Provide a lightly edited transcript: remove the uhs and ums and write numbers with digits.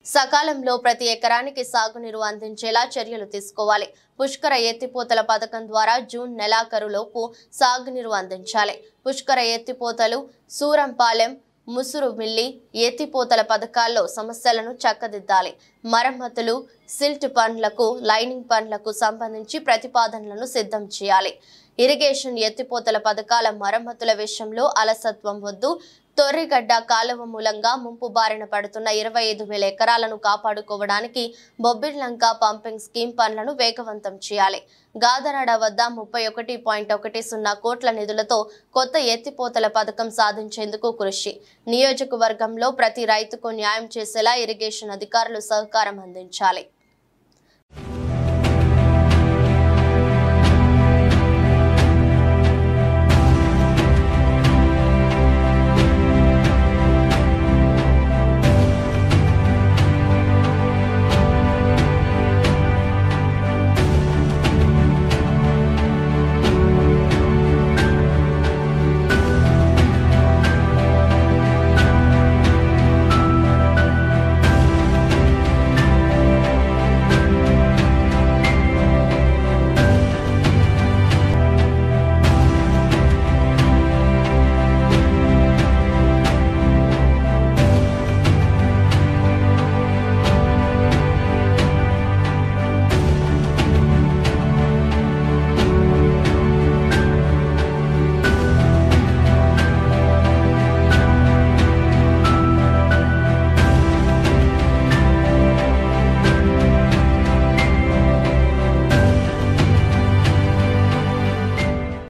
సకాలంలో ప్రతి ఎకరానికి సాగునీరు అందించేలా చర్యలు తీసుకోవాలి. పుష్కర ఎత్తిపోతల పథకం ద్వారా జూన్ నెలాఖరులోపు సాగునీరు అందించాలి. పుష్కర ఎత్తిపోతలు, సూరంపాలెం, ముసురుమిల్లి ఎత్తిపోతల పథకాల్లో సమస్యలను చక్కదిద్దాలి. మరమ్మతులు, సిల్ట్ పనులకు, లైనింగ్ పనులకు సంబంధించి ప్రతిపాదనలను సిద్ధం చేయాలి. ఇరిగేషన్ ఎత్తిపోతల పథకాల మరమ్మతుల విషయంలో అలసత్వం వద్దు. తొర్రిగడ్డ కాలువ మూలంగా ముంపు బారిన పడుతున్న 25,000 ఎకరాలను కాపాడుకోవడానికి బొబ్బిళ్లంక పంపింగ్ స్కీమ్ పనులను వేగవంతం చేయాలి. గాదరాడ వద్ద 31.10 కోట్ల నిధులతో కొత్త ఎత్తిపోతల పథకం సాధించేందుకు కృషి. నియోజకవర్గంలో ప్రతి రైతుకు న్యాయం చేసేలా ఇరిగేషన్ అధికారులు సహకారం అందించాలి.